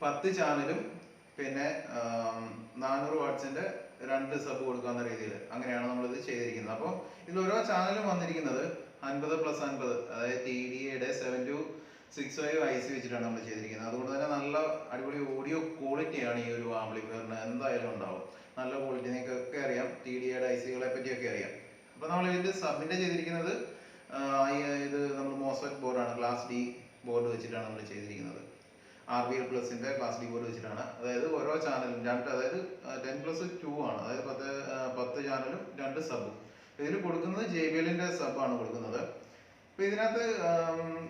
10 ചാനലും പിന്നെ 400 വാട്ട്സിന്റെ 2 സബ് കൊടുക്കാവുന്ന രീതിയിൽ അങ്ങനെയാണ് നമ്മളിത് ചെയ്തിരിക്കുന്നത്. അപ്പോൾ ഇതിൽ ഓരോ ചാനലും വന്നിരിക്കുന്നത് 50+50, അതായത് TDAയുടെ 7265 IC വെച്ചിട്ടാണ് നമ്മൾ ചെയ്തിരിക്കുന്നത്. അതുകൊണ്ട് തന്നെ നല്ല അടിപൊളി ഓഡിയോ ക്വാളിറ്റിയാണ് ഈ ഒരു ആംപ്ലിഫയറിന് എന്തായാലും ഉണ്ടാവും. നല്ല ക്വാളിറ്റി നിങ്ങൾക്കൊക്കെ അറിയാം, TDAയുടെ ICകളെ പറ്റിയൊക്കെ അറിയാം. അപ്പോൾ നമ്മൾ ഇതിൽ സബിന്റെ ചെയ്തിരിക്കുന്നത് ഇത് നമ്മൾ മോസ്ഫെറ്റ് ബോർഡാണ്, ക്ലാസ് ഡി ബോർഡ് വെച്ചിട്ടാണ് നമ്മൾ ചെയ്തിരിക്കുന്നത്. RBL പ്ലസിന്റെ ക്ലാസ് ഡി ബോർഡ് വെച്ചിട്ടാണ്. അതായത് ഓരോ ചാനലും അതായത് 10+2 ആണ്, അതായത് 10 ചാനലും 2 സബും. ഇതിൽ കൊടുക്കുന്നത് JBLന്റെ സബാണ് കൊടുക്കുന്നത്. അപ്പോൾ ഇതിനകത്ത്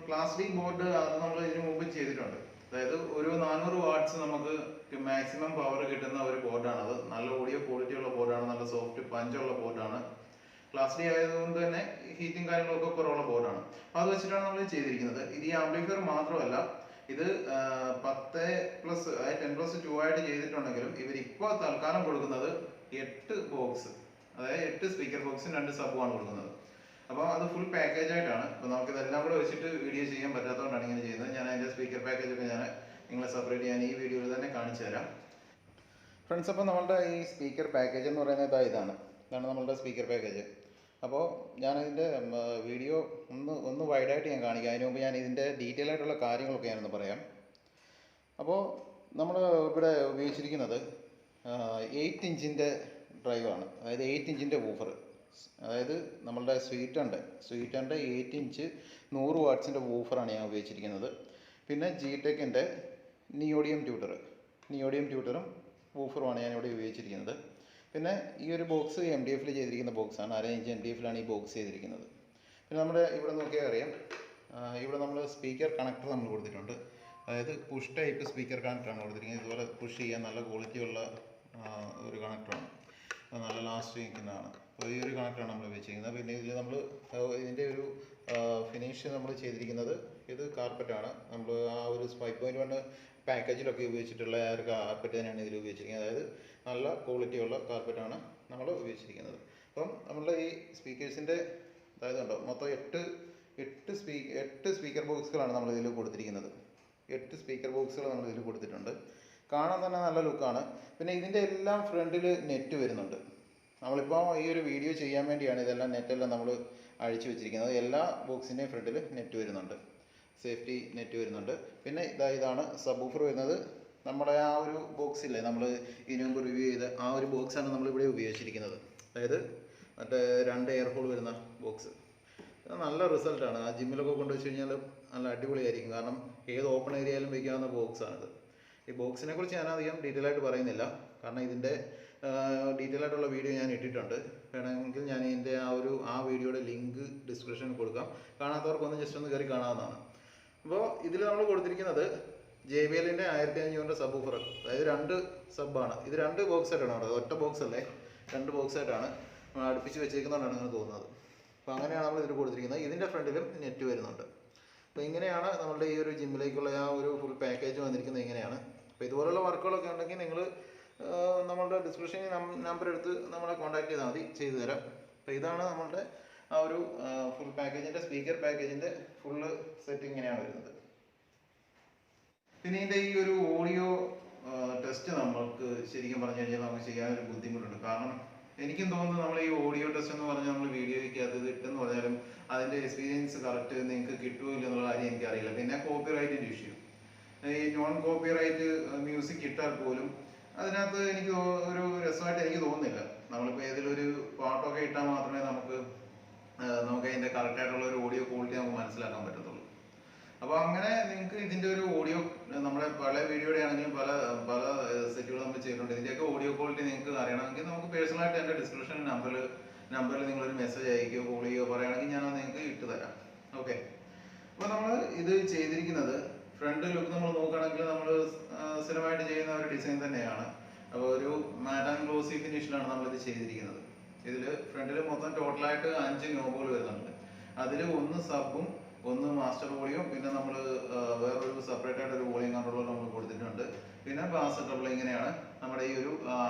ക്ലാസ് ഡി ബോർഡ് അത് നമ്മൾ ഇതിനു മുമ്പ് ചെയ്തിട്ടുണ്ട്. അതായത് ഒരു 400 വാട്ട്സ് നമുക്ക് മാക്സിമം പവർ കിട്ടുന്ന ഒരു ബോർഡാണത്. നല്ല ഓഡിയോ ക്വാളിറ്റി ഉള്ള ബോർഡാണ്, നല്ല സോഫ്റ്റ് പഞ്ചുള്ള ബോർഡാണ്. ക്ലാസ് ഡി ആയതുകൊണ്ട് തന്നെ ഹീറ്റിംഗ് കാര്യങ്ങളൊക്കെ കുറവുള്ള ബോർഡാണ്. അപ്പോൾ അത് വെച്ചിട്ടാണ് നമ്മൾ ചെയ്തിരിക്കുന്നത്. ഇത് ഈ ആംപ്ലിഫയർ മാത്രമല്ല, ഇത് 10+, അതായത് 10+2 ആയിട്ട് ചെയ്തിട്ടുണ്ടെങ്കിലും ഇവരിപ്പോൾ തൽക്കാലം കൊടുക്കുന്നത് 8 ബോക്സ്, അതായത് 8 സ്പീക്കർ ബോക്സും 2 സബുമാണ് കൊടുക്കുന്നത്. അപ്പോൾ അത് ഫുൾ പാക്കേജ് ആയിട്ടാണ്. അപ്പോൾ നമുക്കിതെല്ലാം കൂടെ വെച്ചിട്ട് വീഡിയോ ചെയ്യാൻ പറ്റാത്തതുകൊണ്ടാണ് ഇങ്ങനെ ചെയ്യുന്നത്. ഞാൻ അതിൻ്റെ സ്പീക്കർ പാക്കേജൊക്കെ ഞാൻ നിങ്ങളെ സെപ്പറേറ്റ് ചെയ്യാൻ ഈ വീഡിയോയിൽ തന്നെ കാണിച്ചു തരാം ഫ്രണ്ട്സ്. അപ്പോൾ നമ്മളുടെ ഈ സ്പീക്കർ പാക്കേജ് എന്ന് പറയുന്നത് ഇതാണ് നമ്മളുടെ സ്പീക്കർ പാക്കേജ്. അപ്പോൾ ഞാനതിൻ്റെ വീഡിയോ ഒന്ന് വൈഡായിട്ട് ഞാൻ കാണിക്കാം. അതിന് മുമ്പ് ഞാൻ ഇതിൻ്റെ ഡീറ്റെയിൽ ആയിട്ടുള്ള കാര്യങ്ങളൊക്കെ ഞാനൊന്ന് പറയാം. അപ്പോൾ നമ്മൾ ഇവിടെ ഉപയോഗിച്ചിരിക്കുന്നത് 8 ഇഞ്ചിൻ്റെ ഡ്രൈവാണ്, അതായത് 8 ഇഞ്ചിൻ്റെ വൂഫർ. അതായത് നമ്മളുടെ സ്വീറ്ററിൻ്റെ 8 ഇഞ്ച് 100 വാട്ട്സിൻ്റെ വൂഫറാണ് ഞാൻ ഉപയോഗിച്ചിരിക്കുന്നത്. പിന്നെ G-Techൻ്റെ നിയോഡിയം ട്യൂട്ടറും വൂഫറുമാണ് ഞാനിവിടെ ഉപയോഗിച്ചിരിക്കുന്നത്. പിന്നെ ഈ ഒരു ബോക്സ് MDF ചെയ്തിരിക്കുന്ന ബോക്സാണ്, 1/2 ഇഞ്ച് MDF ഈ ബോക്സ് ചെയ്തിരിക്കുന്നത്. പിന്നെ നമ്മുടെ ഇവിടെ നോക്കിയാൽ അറിയാം, ഇവിടെ നമ്മൾ സ്പീക്കർ കണക്ടർ നമ്മൾ കൊടുത്തിട്ടുണ്ട്. അതായത് പുഷ് ടൈപ്പ് സ്പീക്കർ കണക്ടറാണ് കൊടുത്തിരിക്കുന്നത്. ഇതുപോലെ പുഷ് ചെയ്യാൻ നല്ല ക്വാളിറ്റിയുള്ള ഒരു കണക്ടറാണ്, നല്ല ലാസ്റ്റ് നിൽക്കുന്നതാണ്. അപ്പോൾ ഈ ഒരു കണക്ടറാണ് നമ്മൾ ഉപയോഗിച്ചിരിക്കുന്നത്. പിന്നെ ഇതിൽ നമ്മൾ ഇതിൻ്റെ ഒരു ഫിനിഷ് നമ്മൾ ചെയ്തിരിക്കുന്നത് ഇത് കാർപ്പറ്റാണ്. നമ്മൾ ആ ഒരു 5.1 പാക്കേജിലൊക്കെ ഉപയോഗിച്ചിട്ടുള്ള ആ ഒരു കാർപ്പറ്റ് തന്നെയാണ് ഇതിൽ ഉപയോഗിച്ചിരിക്കുന്നത്. അതായത് നല്ല ക്വാളിറ്റിയുള്ള കാർപ്പറ്റാണ് നമ്മൾ ഉപയോഗിച്ചിരിക്കുന്നത്. അപ്പം നമ്മളുടെ ഈ സ്പീക്കേഴ്സിൻ്റെ അതായത് ഉണ്ടോ മൊത്തം 8 സ്പീക്കർ ബോക്സുകളാണ് നമ്മൾ ഇതിൽ കൊടുത്തിരിക്കുന്നത്. 8 സ്പീക്കർ ബോക്സുകൾ നമ്മൾ ഇതിൽ കൊടുത്തിട്ടുണ്ട്. കാണാൻ തന്നെ നല്ല ലുക്കാണ്. പിന്നെ ഇതിൻ്റെ എല്ലാം ഫ്രണ്ടിൽ നെറ്റ് വരുന്നുണ്ട്. നമ്മളിപ്പോൾ ഈ ഒരു വീഡിയോ ചെയ്യാൻ വേണ്ടിയാണ് ഇതെല്ലാം നെറ്റെല്ലാം നമ്മൾ അഴിച്ചു വെച്ചിരിക്കുന്നത്. എല്ലാ ബോക്സിൻ്റെയും ഫ്രണ്ടിൽ നെറ്റ് വരുന്നുണ്ട്, സേഫ്റ്റി നെറ്റ് വരുന്നുണ്ട്. പിന്നെ ഇതാണ് സബ് ഊഫർ വരുന്നത്. നമ്മുടെ ആ ഒരു ബോക്സില്ലേ നമ്മൾ ഇതിനു മുമ്പ് റിവ്യൂ ചെയ്ത ആ ഒരു ബോക്സാണ് നമ്മളിവിടെ ഉപയോഗിച്ചിരിക്കുന്നത്. അതായത് മറ്റേ 2 എയർ ഹോൾ വരുന്ന ബോക്സ്. നല്ല റിസൾട്ടാണ്. ആ ജിമ്മിലൊക്കെ കൊണ്ടുവച്ച് കഴിഞ്ഞാൽ നല്ല അടിപൊളിയായിരിക്കും. കാരണം ഏത് ഓപ്പൺ ഏരിയയിലും വയ്ക്കാവുന്ന ബോക്സാണിത്. ഈ ബോക്സിനെ കുറിച്ച് ഞാൻ അധികം ഡീറ്റെയിൽ ആയിട്ട് പറയുന്നില്ല, കാരണം ഇതിൻ്റെ ഡീറ്റെയിൽ ആയിട്ടുള്ള വീഡിയോ ഞാൻ ഇട്ടിട്ടുണ്ട്. വേണമെങ്കിൽ ഞാൻ ഇതിൻ്റെ ആ വീഡിയോയുടെ ലിങ്ക് ഡിസ്ക്രിപ്ഷനിൽ കൊടുക്കാം. കാണാത്തവർക്കൊന്ന് ജസ്റ്റ് ഒന്ന് കയറി കാണാവുന്നതാണ്. അപ്പോൾ ഇതിൽ നമ്മൾ കൊടുത്തിരിക്കുന്നത് JBLൻ്റെ 1500 സബ് ഊഫർ, അതായത് 2 സബ്ബാണ്. ഇത് 2 ബോക്സ് ആയിട്ടാണ് ഉള്ളത്, ഒറ്റ ബോക്സ് അല്ലേ, 2 ബോക്സ് ആയിട്ടാണ് അടുപ്പിച്ച് വെച്ചേക്കുന്നതുകൊണ്ടാണ് അങ്ങനെ തോന്നുന്നത്. അപ്പോൾ അങ്ങനെയാണ് നമ്മൾ ഇതിൽ കൊടുത്തിരിക്കുന്നത്. ഇതിൻ്റെ ഫ്രണ്ടിലും നെറ്റ് വരുന്നുണ്ട്. അപ്പോൾ ഇങ്ങനെയാണ് നമ്മളുടെ ഈ ഒരു ജിമ്മിലേക്കുള്ള ആ ഒരു ഫുൾ പാക്കേജ് വന്നിരിക്കുന്നത്. ഇങ്ങനെയാണ്. അപ്പോൾ ഇതുപോലുള്ള വർക്കുകളൊക്കെ ഉണ്ടെങ്കിൽ നിങ്ങൾ നമ്മളുടെ ഡിസ്ക്രിപ്ഷനിൽ നമ്പർ എടുത്ത് നമ്മളെ കോൺടാക്ട് ചെയ്താൽ മതി, ചെയ്തു തരാം. അപ്പോൾ ഇതാണ് നമ്മളുടെ ആ ഒരു ഫുൾ പാക്കേജിൻ്റെ സ്പീക്കർ പാക്കേജിൻ്റെ ഫുള്ള് സെറ്റ് ഇങ്ങനെയാണ് വരുന്നത്. പിന്നെ ഇതിൻ്റെ ഈ ഒരു ഓഡിയോ ടെസ്റ്റ് നമുക്ക് ശരിക്കും പറഞ്ഞു കഴിഞ്ഞാൽ നമുക്ക് ചെയ്യാനൊരു ബുദ്ധിമുട്ടുണ്ട്. കാരണം എനിക്കും തോന്നുന്നു നമ്മൾ ഈ ഓഡിയോ ടെസ്റ്റ് എന്ന് പറഞ്ഞാൽ നമ്മൾ വീഡിയോയ്ക്കകത്ത് ഇത് ഇട്ടെന്ന് പറഞ്ഞാലും അതിൻ്റെ എക്സ്പീരിയൻസ് കറക്റ്റ് നിങ്ങൾക്ക് കിട്ടുമോ എന്നുള്ള കാര്യം എനിക്കറിയില്ല. പിന്നെ കോപ്പിറൈറ്റിൻ്റെ ഇഷ്യൂ, ഈ നോൺ കോപ്പിറൈറ്റ് മ്യൂസിക് ഇട്ടാൽ പോലും അതിനകത്ത് എനിക്ക് ഒരു രസമായിട്ട് എനിക്ക് തോന്നുന്നില്ല. നമ്മളിപ്പോൾ ഏതിലൊരു പാട്ടൊക്കെ ഇട്ടാൽ മാത്രമേ നമുക്ക് അതിൻ്റെ കറക്റ്റായിട്ടുള്ള ഒരു ഓഡിയോ ക്വാളിറ്റി നമുക്ക് മനസ്സിലാക്കാൻ പറ്റത്തുള്ളൂ. അപ്പോൾ അങ്ങനെ നിങ്ങൾക്ക് ഇതിൻ്റെ ഒരു ഓഡിയോ നമ്മുടെ പല വീഡിയോയുടെ ആണെങ്കിലും പല സെറ്റുകൾ നമ്മൾ ചെയ്തിട്ടുണ്ട്. ഇതിൻ്റെയൊക്കെ ഓഡിയോ ക്വാളിറ്റി നിങ്ങൾക്ക് അറിയണമെങ്കിൽ നമുക്ക് പേഴ്സണലായിട്ട് എൻ്റെ ഡിസ്ക്രിപ്ഷൻ നമ്പറിൽ നിങ്ങളൊരു മെസ്സേജ് അയക്കുകയോ കോൾ ചെയ്യുകയോ പറയുകയാണെങ്കിൽ ഞാനത് നിങ്ങൾക്ക് ഇട്ട് തരാം. ഓക്കെ. അപ്പോൾ നമ്മൾ ഇത് ചെയ്തിരിക്കുന്നത് ഫ്രണ്ട് ലുക്ക് നമ്മൾ നോക്കുകയാണെങ്കിൽ നമ്മൾ സ്ഥിരമായിട്ട് ചെയ്യുന്ന ഒരു ഡിസൈൻ തന്നെയാണ്. അപ്പോൾ ഒരു മാറ്റ് ആൻഡ് ഗ്ലോസി ഫിനിഷിലാണ് നമ്മളിത് ചെയ്തിരിക്കുന്നത്. ഇതിൽ ഫ്രണ്ടിൽ മൊത്തം ടോട്ടലായിട്ട് 5 നോബുകൾ വരുന്നുണ്ട്. അതിൽ 1 സബും 1 മാസ്റ്റർ വോളിയും, പിന്നെ നമ്മൾ വേറൊരു സെപ്പറേറ്റ് ആയിട്ട് ഒരു വോളിയം കൺട്രോളർ നമ്മൾ കൊടുത്തിട്ടുണ്ട്. പിന്നെ ബാസ് ഡബിൾ. ഇങ്ങനെയാണ് നമ്മുടെ ഈ ഒരു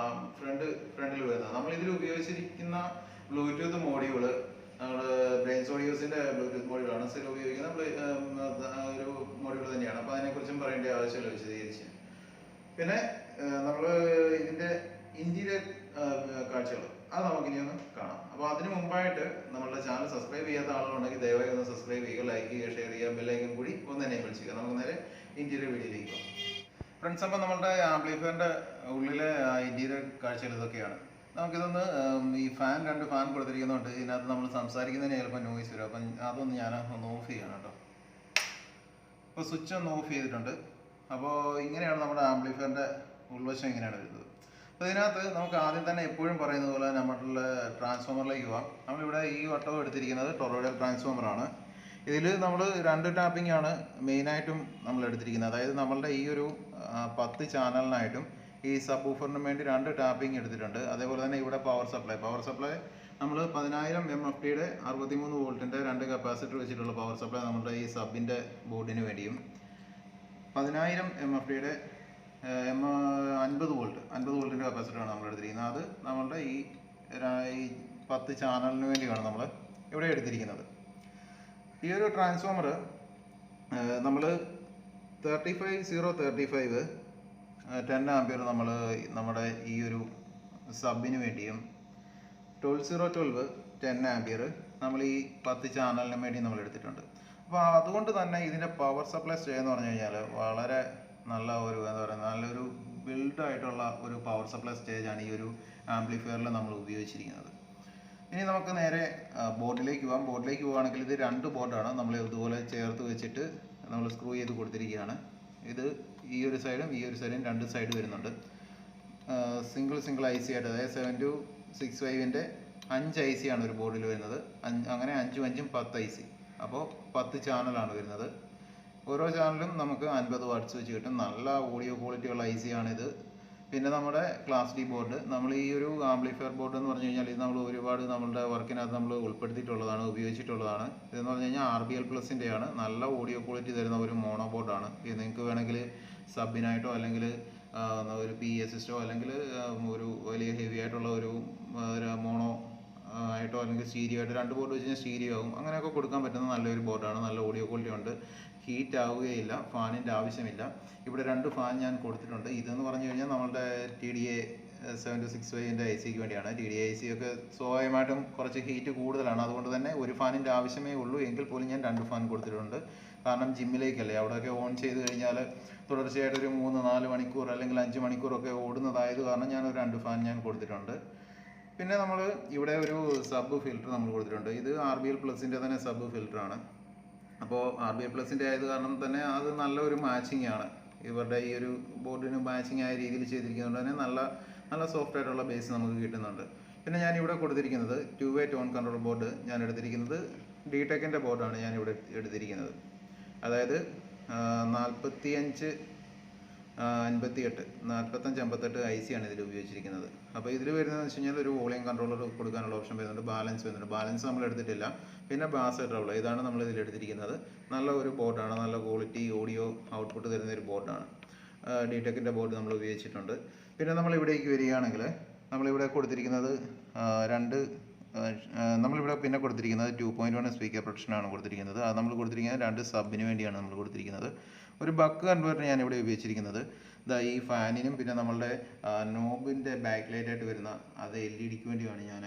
ഫ്രണ്ടിൽ വരുന്നത്. നമ്മൾ ഇതിൽ ഉപയോഗിച്ചിരിക്കുന്ന ബ്ലൂടൂത്ത് മോഡ്യൂള് ബ്രെയിൻസ് ഓഡിയോസിന്റെ ബ്ലൂടൂത്ത് മോഡ്യൂളാണ്. ഉപയോഗിക്കുന്ന ഒരു മോഡ്യൂൾ തന്നെയാണ്. അപ്പോൾ അതിനെക്കുറിച്ചും പറയേണ്ട ആവശ്യമില്ല വിശദീകരിച്ച്. പിന്നെ നമ്മൾ ഇതിന്റെ ഇന്റീരിയർ കാഴ്ചകൾ അത് നമുക്കിനി ഒന്ന് കാണാം. അപ്പോൾ അതിന് മുമ്പായിട്ട് നമ്മളുടെ ചാനൽ സബ്സ്ക്രൈബ് ചെയ്യാത്ത ആളുകളുണ്ടെങ്കിൽ ദയവായി ഒന്ന് സബ്സ്ക്രൈബ് ചെയ്യുക, ലൈക്ക് ചെയ്യുക, ഷെയർ ചെയ്യുക, ബെല്ലൈക്കൻ കൂടി ഒന്ന് എനേബിൾ ചെയ്യുക. നമുക്ക് നേരെ ഇന്റീരിയർ വീഡിയോയിലേക്ക് പോകാം. ഫ്രണ്ട്സ്, അപ്പോൾ നമ്മളുടെ ആംപ്ലിഫയറിന്റെ ഉള്ളിലെ ഇന്റീരിയർ കാഴ്ചകൾ ഇതൊക്കെയാണ്. നമുക്കിതൊന്ന് ഈ രണ്ട് ഫാൻ കൊടുത്തിരിക്കുന്നുണ്ട്. ഇതിനകത്ത് നമ്മൾ സംസാരിക്കുന്നതിന് ചിലപ്പോൾ നോയ്സ് വരും. അപ്പം അതൊന്ന് ഞാൻ ഒന്ന് ഓഫ് ചെയ്യണം കേട്ടോ. അപ്പോൾ സ്വിച്ച് ഒന്ന് ഓഫ് ചെയ്തിട്ടുണ്ട്. അപ്പോൾ ഇങ്ങനെയാണ് നമ്മുടെ ആംപ്ലിഫയറിന്റെ ഉൾവശം ഇങ്ങനെയാണ് വരുന്നത്. അപ്പോൾ ഇതിനകത്ത് നമുക്ക് ആദ്യം തന്നെ എപ്പോഴും പറയുന്നത് പോലെ നമ്മളുടെ ട്രാൻസ്ഫോമറിലേക്ക് പോകാം. നമ്മളിവിടെ ഈ വട്ടവും എടുത്തിരിക്കുന്നത് ടൊറോയിഡൽ ട്രാൻസ്ഫോമർ ആണ്. ഇതിൽ നമ്മൾ 2 ടാപ്പിംഗ് ആണ് മെയിനായിട്ടും നമ്മൾ എടുത്തിരിക്കുന്നത്. അതായത് നമ്മളുടെ ഈ ഒരു 10 ചാനലിനായിട്ടും ഈ സബ് ഊഫറിനും വേണ്ടി 2 ടാപ്പിംഗ് എടുത്തിട്ടുണ്ട്. അതേപോലെ തന്നെ ഇവിടെ പവർ സപ്ലൈ നമ്മൾ 10,000 MFTയുടെ 63 വോൾട്ടിൻ്റെ 2 കപ്പാസിറ്റർ വെച്ചിട്ടുള്ള പവർ സപ്ലൈ നമ്മുടെ ഈ സബിൻ്റെ ബോർഡിന് വേണ്ടിയും 10,000 MFTയുടെ 50 വോൾട്ടിൻ്റെ കപ്പാസിറ്ററാണ് നമ്മൾ എടുത്തിരിക്കുന്നത്. അത് നമ്മളുടെ ഈ 10 ചാനലിന് വേണ്ടിയാണ് നമ്മൾ ഇവിടെ എടുത്തിരിക്കുന്നത്. ഈ ഒരു ട്രാൻസ്ഫോമർ നമ്മൾ 35035 10 ആംപിയർ നമ്മൾ നമ്മുടെ ഈ ഒരു സബിന് വേണ്ടിയും 12012 10 ആംപിയർ നമ്മൾ ഈ 10 ചാനലിന് വേണ്ടി നമ്മൾ എടുത്തിട്ടുണ്ട്. അപ്പോൾ അതുകൊണ്ട് തന്നെ ഇതിൻ്റെ പവർ സപ്ലൈ സ്റ്റേ എന്ന് പറഞ്ഞു കഴിഞ്ഞാൽ വളരെ നല്ല ഒരു നല്ലൊരു ബിൽഡായിട്ടുള്ള ഒരു പവർ സപ്ലൈ സ്റ്റേജാണ് ഈ ഒരു ആംപ്ലിഫയറിൽ നമ്മൾ ഉപയോഗിച്ചിരിക്കുന്നത്. ഇനി നമുക്ക് നേരെ ബോർഡിലേക്ക് പോകാം. ബോർഡിലേക്ക് പോകുകയാണെങ്കിൽ ഇത് 2 ബോർഡാണ് നമ്മൾ ഇതുപോലെ ചേർത്ത് വെച്ചിട്ട് നമ്മൾ സ്ക്രൂ ചെയ്ത് കൊടുത്തിരിക്കുകയാണ്. ഇത് ഈ ഒരു സൈഡും 2 സൈഡ് വരുന്നുണ്ട്. സിംഗിൾ IC ആയിട്ട്, അതായത് 7265ൻ്റെ 5 IC ആണ് ഒരു ബോർഡിൽ വരുന്നത്. അങ്ങനെ 5 5 10 IC, അപ്പോൾ 10 ചാനലാണ് വരുന്നത്. ഓരോ ചാനലും നമുക്ക് 50 വാട്ട്സ് വെച്ച് കിട്ടും. നല്ല ഓഡിയോ ക്വാളിറ്റി ഉള്ള IC ആണിത്. പിന്നെ നമ്മുടെ ക്ലാസ് D ബോർഡ്, നമ്മൾ ഈ ഒരു ആംപ്ലിഫയർ ബോർഡ് എന്ന് പറഞ്ഞു കഴിഞ്ഞാൽ ഇത് നമ്മൾ ഒരുപാട് നമ്മളുടെ വർക്കിനകത്ത് നമ്മൾ ഉപയോഗിച്ചിട്ടുള്ളതാണ്. ഇതെന്ന് പറഞ്ഞു കഴിഞ്ഞാൽ RBL+ൻ്റെ ആണ്. നല്ല ഓഡിയോ ക്വാളിറ്റി തരുന്ന ഒരു മോണോ ബോർഡാണ്. ഇത് നിങ്ങൾക്ക് വേണമെങ്കിൽ സബിനായിട്ടോ അല്ലെങ്കിൽ ഒരു PSSോ അല്ലെങ്കിൽ ഒരു വലിയ ഹെവി ആയിട്ടുള്ള ഒരു മോണോ ആയിട്ടോ അല്ലെങ്കിൽ സ്റ്റീരിയോ ആയിട്ട് 2 ബോർഡ് വെച്ച് കഴിഞ്ഞാൽ സ്റ്റീരിയോ ആകും. അങ്ങനെയൊക്കെ കൊടുക്കാൻ പറ്റുന്ന നല്ലൊരു ബോർഡാണ്. നല്ല ഓഡിയോ ക്വാളിറ്റി ഉണ്ട്. ഹീറ്റ് ആവുകയില്ല, ഫാനിൻ്റെ ആവശ്യമില്ല. ഇവിടെ 2 ഫാൻ ഞാൻ കൊടുത്തിട്ടുണ്ട്. ഇതെന്ന് പറഞ്ഞു കഴിഞ്ഞാൽ നമ്മളുടെ TDA 7265ൻ്റെ ICക്ക് വേണ്ടിയാണ്. TDA IC ഒക്കെ സ്വാഭാവികമായിട്ടും കുറച്ച് ഹീറ്റ് കൂടുതലാണ്. അതുകൊണ്ട് തന്നെ ഒരു ഫാനിൻ്റെ ആവശ്യമേ ഉള്ളൂ. എങ്കിൽ പോലും ഞാൻ 2 ഫാൻ കൊടുത്തിട്ടുണ്ട്. കാരണം ജിമ്മിലേക്കല്ലേ, അവിടെയൊക്കെ ഓൺ ചെയ്ത് കഴിഞ്ഞാൽ തുടർച്ചയായിട്ട് ഒരു 3-4 മണിക്കൂർ അല്ലെങ്കിൽ 5 മണിക്കൂറൊക്കെ ഓടുന്നതായത് കാരണം ഞാനൊരു 2 ഫാൻ ഞാൻ കൊടുത്തിട്ടുണ്ട്. പിന്നെ നമ്മൾ ഇവിടെ ഒരു സബ് ഫിൽറ്റർ നമ്മൾ കൊടുത്തിട്ടുണ്ട്. ഇത് RBL+ൻ്റെ തന്നെ സബ് ഫിൽറ്ററാണ്. അപ്പോൾ RBL+ൻ്റെ ആയത് കാരണം തന്നെ അത് നല്ലൊരു മാച്ചിങ് ആണ്. ഇവരുടെ ഈ ഒരു ബോർഡിന് മാച്ചിങ് ആയ രീതിയിൽ ചെയ്തിരിക്കുന്നതുകൊണ്ട് തന്നെ നല്ല സോഫ്റ്റ് ആയിട്ടുള്ള ബേസ് നമുക്ക് കിട്ടുന്നുണ്ട്. പിന്നെ ഞാനിവിടെ കൊടുത്തിരിക്കുന്നത് 2-way ടോൺ കൺട്രോൾ ബോർഡ് ഞാൻ എടുത്തിരിക്കുന്നത് DTECൻ്റെ ബോർഡാണ് ഞാനിവിടെ എടുത്തിരിക്കുന്നത്. അതായത് 4558 IC ആണ് ഇതിൽ ഉപയോഗിച്ചിരിക്കുന്നത്. അപ്പോൾ ഇതിൽ വരുന്നതെന്ന് വെച്ച് കഴിഞ്ഞാൽ ഒരു വോളിയം കൺട്രോളർ കൊടുക്കാനുള്ള ഓപ്ഷൻ വരുന്നുണ്ട്, ബാലൻസ് നമ്മൾ എടുത്തിട്ടില്ല. പിന്നെ ബാസ് ട്രബിൾ, ഇതാണ് നമ്മൾ ഇതിൽ എടുത്തിരിക്കുന്നത്. നല്ല ഒരു ബോർഡാണ്, നല്ല ക്വാളിറ്റി ഓഡിയോ ഔട്ട്പുട്ട് തരുന്ന ഒരു ബോർഡാണ്. DTECൻ്റെ ബോർഡ് നമ്മൾ ഉപയോഗിച്ചിട്ടുണ്ട്. പിന്നെ നമ്മൾ ഇവിടേക്ക് വരികയാണെങ്കിൽ നമ്മളിവിടെ കൊടുത്തിരിക്കുന്നത് നമ്മളിവിടെ പിന്നെ കൊടുത്തിരിക്കുന്നത് 2.1 സ്പീക്കർ പ്രൊട്ടക്ഷനാണ് കൊടുത്തിരിക്കുന്നത്. അത് നമ്മൾ കൊടുത്തിരിക്കുന്നത് 2 സബിന് വേണ്ടിയാണ് നമ്മൾ കൊടുത്തിരിക്കുന്നത്. ഒരു ബക്ക് കൺവേർട്ടർ ഞാൻ ഇവിടെ ഉപയോഗിച്ചിരിക്കുന്നത് ഈ ഫാനിനും പിന്നെ നമ്മളുടെ നോബിൻ്റെ ബാക്ക് ലൈറ്റായിട്ട് വരുന്ന അത് LED-ക്ക് വേണ്ടിയാണ് ഞാൻ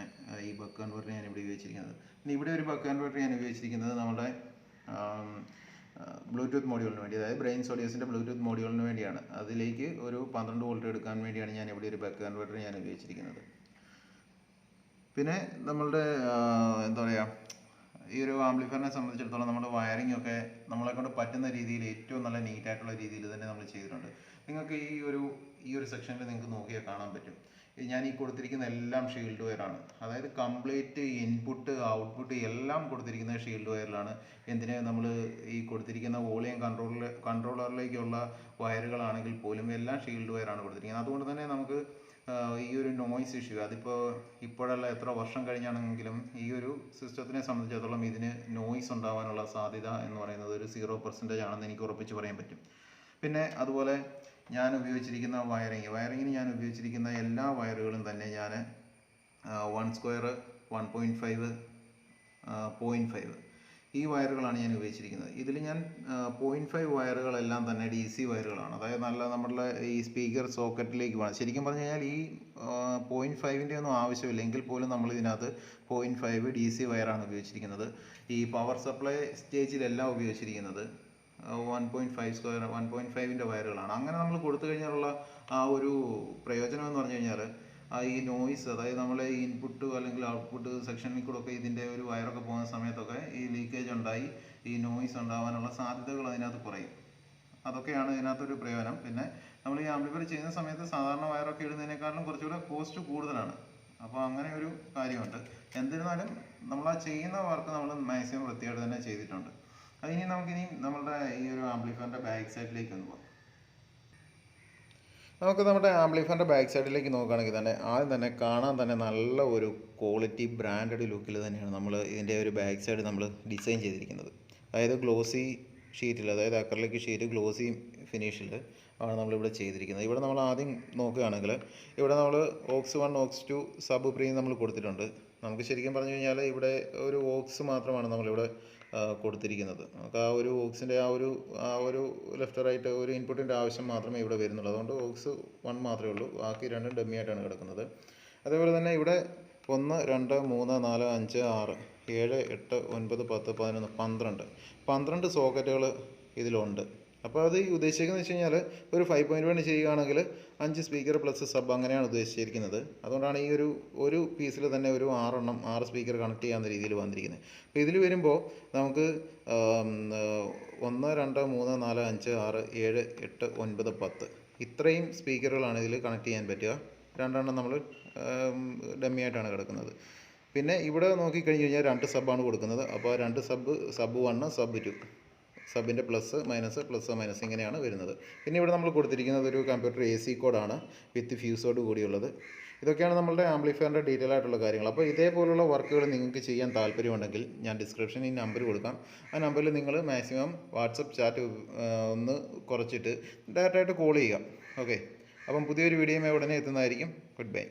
ഈ ബക്ക് കൺവേർട്ടർ ഞാൻ ഇവിടെ ഉപയോഗിച്ചിരിക്കുന്നത്. പിന്നെ ഇവിടെ ഒരു ബക്ക് കൺവേർട്ടർ ഞാൻ ഉപയോഗിച്ചിരിക്കുന്നത് നമ്മുടെ ബ്ലൂടൂത്ത് മോഡ്യൂളിന് വേണ്ടി, അതായത് ബ്രെയിൻസ് ഓഡിയോസിൻ്റെ ബ്ലൂടൂത്ത് മോഡ്യൂളിന് വേണ്ടിയാണ്. അതിലേക്ക് ഒരു 12 വോൾട്ട് എടുക്കാൻ വേണ്ടിയാണ് ഞാൻ ഇവിടെ ഒരു ബക്ക് കൺവേർട്ടർ ഞാൻ ഉപയോഗിച്ചിരിക്കുന്നത്. പിന്നെ നമ്മളുടെ എന്താ പറയുക, ഈ ഒരു ആംപ്ലിഫയറിനെ സംബന്ധിച്ചിടത്തോളം നമ്മുടെ വയറിംഗ് ഒക്കെ നമ്മളെ കൊണ്ട് പറ്റുന്ന രീതിയിൽ ഏറ്റവും നല്ല നീറ്റായിട്ടുള്ള രീതിയിൽ തന്നെ നമ്മൾ ചെയ്തിട്ടുണ്ട്. നിങ്ങൾക്ക് ഈ ഒരു സെക്ഷനിൽ നിങ്ങൾക്ക് നോക്കിയാൽ കാണാൻ പറ്റും. ഞാൻ ഈ കൊടുത്തിരിക്കുന്ന എല്ലാം ഷീൽഡ് വയറാണ്. അതായത് കംപ്ലീറ്റ് ഇൻപുട്ട് ഔട്ട്പുട്ട് എല്ലാം കൊടുത്തിരിക്കുന്നത് ഷീൽഡ് വയറിലാണ്. എന്തിന് നമ്മൾ ഈ കൊടുത്തിരിക്കുന്ന വോളിയം കൺട്രോളറിലേക്കുള്ള വയറുകളാണെങ്കിൽ പോലും എല്ലാം ഷീൽഡ് വയറാണ് കൊടുത്തിരിക്കുന്നത്. അതുകൊണ്ട് തന്നെ നമുക്ക് ഈ ഒരു നോയ്സ് ഇഷ്യൂ ഇപ്പോഴല്ല, എത്ര വർഷം കഴിഞ്ഞാണെങ്കിലും ഈ ഒരു സിസ്റ്റത്തിനെ സംബന്ധിച്ചിടത്തോളം ഇതിന് നോയ്സ് ഉണ്ടാവാനുള്ള സാധ്യത എന്ന് പറയുന്നത് ഒരു 0% ആണെന്ന് എനിക്ക് ഉറപ്പിച്ച് പറയാൻ പറ്റും. പിന്നെ അതുപോലെ ഞാൻ ഉപയോഗിച്ചിരിക്കുന്ന വയറിങ്ങിന് ഞാൻ ഉപയോഗിച്ചിരിക്കുന്ന എല്ലാ വയറുകളും തന്നെ ഞാൻ 1 സ്ക്വയർ 1.5 0.5 ഈ വയറുകളാണ് ഞാൻ ഉപയോഗിച്ചിരിക്കുന്നത്. ഇതിൽ ഞാൻ 0.5 വയറുകളെല്ലാം തന്നെ DC വയറുകളാണ്. അതായത് നല്ല നമ്മുടെ ഈ സ്പീക്കർ സോക്കറ്റിലേക്ക് വേണം. ശരിക്കും പറഞ്ഞു കഴിഞ്ഞാൽ ഈ 0.5ൻ്റെ ഒന്നും ആവശ്യമില്ല, എങ്കിൽ പോലും നമ്മൾ ഇതിനകത്ത് 0.5 DC വയറാണ് ഉപയോഗിച്ചിരിക്കുന്നത്. ഈ പവർ സപ്ലൈ സ്റ്റേജിലെല്ലാം ഉപയോഗിച്ചിരിക്കുന്നത് 1.5ൻ്റെ വയറുകളാണ്. അങ്ങനെ നമ്മൾ കൊടുത്തു കഴിഞ്ഞാലുള്ള ആ ഒരു പ്രയോജനം എന്ന് പറഞ്ഞു കഴിഞ്ഞാൽ ഈ നോയ്സ്, അതായത് നമ്മളെ ഈ ഇൻപുട്ട് അല്ലെങ്കിൽ ഔട്ട്പുട്ട് സെക്ഷനിൽ കൂടെ ഒക്കെ ഇതിൻ്റെ ഒരു വയറൊക്കെ പോകുന്ന സമയത്തൊക്കെ ഈ ലീക്കേജ് ഉണ്ടായി ഈ നോയ്സ് ഉണ്ടാവാനുള്ള സാധ്യതകൾ അതിനകത്ത് കുറയും. അതൊക്കെയാണ് ഇതിനകത്തൊരു പ്രയോജനം. പിന്നെ നമ്മൾ ഈ ആംപ്ലിഫയർ ചെയ്യുന്ന സമയത്ത് സാധാരണ വയറൊക്കെ ഇടുന്നതിനേക്കാളും കുറച്ചുകൂടെ കോസ്റ്റ് കൂടുതലാണ്. അപ്പോൾ അങ്ങനെ ഒരു കാര്യമുണ്ട്. എന്നിരുന്നാലും നമ്മൾ ആ ചെയ്യുന്ന വർക്ക് നമ്മൾ മാക്സിമം വൃത്തിയായിട്ട് തന്നെ ചെയ്തിട്ടുണ്ട്. അതിനി നമുക്കിനി നമ്മളുടെ ഈ ഒരു ആംപ്ലിഫയറിൻ്റെ ബാക്ക് സൈഡിലേക്ക് ഒന്ന് പോകാം. നമുക്ക് നമ്മുടെ ആംപ്ലിഫയറിൻ്റെ ബാക്ക് സൈഡിലേക്ക് നോക്കുകയാണെങ്കിൽ തന്നെ ആദ്യം തന്നെ കാണാൻ തന്നെ നല്ല ഒരു ക്വാളിറ്റി ബ്രാൻഡഡ് ലുക്കിൽ തന്നെയാണ് നമ്മൾ ഇതിൻ്റെ ഒരു ബാക്ക് സൈഡ് നമ്മൾ ഡിസൈൻ ചെയ്തിരിക്കുന്നത്. അതായത് ഗ്ലോസി ഷീറ്റിൽ, അതായത് അക്രലിക് ഷീറ്റ് ഗ്ലോസി ഫിനിഷിൽ ആണ് നമ്മളിവിടെ ചെയ്തിരിക്കുന്നത്. ഇവിടെ നമ്മൾ ആദ്യം നോക്കുകയാണെങ്കിൽ ഇവിടെ നമ്മൾ ഓക്സ് 1 ഓക്സ് 2 സബ് പ്രീ നമ്മൾ കൊടുത്തിട്ടുണ്ട്. നമുക്ക് ശരിക്കും പറഞ്ഞു കഴിഞ്ഞാൽ ഇവിടെ ഒരു ഓക്സ് മാത്രമാണ് നമ്മളിവിടെ കൊടുത്തിരിക്കുന്നത്. നമുക്ക് ആ ഒരു ഓക്സിൻ്റെ ആ ഒരു ലെഫ്റ്റ് റൈറ്റ് ഒരു ഇൻപുട്ടിൻ്റെ ആവശ്യം മാത്രമേ ഇവിടെ വരുന്നുള്ളൂ. അതുകൊണ്ട് ഓക്സ് 1 മാത്രമേ ഉള്ളൂ, ബാക്കി രണ്ടും ഡമ്മി ആയിട്ടാണ് കിടക്കുന്നത്. അതേപോലെ തന്നെ ഇവിടെ 1 2 3 4 5 6 7 8 9 10 11 12 സോക്കറ്റുകൾ ഇതിലുണ്ട്. അപ്പോൾ അത് ഉദ്ദേശിക്കുന്നത് വെച്ച് കഴിഞ്ഞാൽ ഒരു 5.1 ചെയ്യുകയാണെങ്കിൽ 5 സ്പീക്കർ പ്ലസ് സബ് അങ്ങനെയാണ് ഉദ്ദേശിച്ചിരിക്കുന്നത്. അതുകൊണ്ടാണ് ഈ ഒരു പീസിൽ തന്നെ ഒരു 6 സ്പീക്കർ കണക്ട് ചെയ്യാവുന്ന രീതിയിൽ വന്നിരിക്കുന്നത്. അപ്പോൾ ഇതിൽ വരുമ്പോൾ നമുക്ക് 1 2 3 4 5 6 7 8 9 10 ഇത്രയും സ്പീക്കറുകളാണ് ഇതിൽ കണക്ട് ചെയ്യാൻ പറ്റുക. രണ്ടെണ്ണം നമ്മൾ ഡമ്മി ആയിട്ടാണ് കിടക്കുന്നത്. പിന്നെ ഇവിടെ നോക്കിക്കഴിഞ്ഞ് കഴിഞ്ഞാൽ 2 സബ്ബാണ് കൊടുക്കുന്നത്. അപ്പോൾ 2 സബ് 1 സബ് 2 സബിൻ്റെ പ്ലസ് മൈനസ് ഇങ്ങനെയാണ് വരുന്നത്. പിന്നെ ഇവിടെ നമ്മൾ കൊടുത്തിരിക്കുന്നത് ഒരു കമ്പ്യൂട്ടർ AC കോഡാണ് വിത്ത് ഫ്യൂസോട് കൂടിയുള്ളത്. ഇതൊക്കെയാണ് നമ്മളുടെ ആംപ്ലിഫയറിൻ്റെ ഡീറ്റെയിൽ ആയിട്ടുള്ള കാര്യങ്ങൾ. അപ്പോൾ ഇതേപോലുള്ള വർക്കുകൾ നിങ്ങൾക്ക് ചെയ്യാൻ താല്പര്യമുണ്ടെങ്കിൽ ഞാൻ ഡിസ്ക്രിപ്ഷനിൽ നമ്പർ കൊടുക്കാം. ആ നമ്പറിൽ നിങ്ങൾ മാക്സിമം വാട്സപ്പ് ചാറ്റ് ഒന്ന് കുറച്ചിട്ട് ഡയറക്റ്റായിട്ട് കോൾ ചെയ്യുക. ഓക്കെ, അപ്പം പുതിയൊരു വീഡിയോയുമായി ഉടനെ എത്തുന്നതായിരിക്കും. Good bye.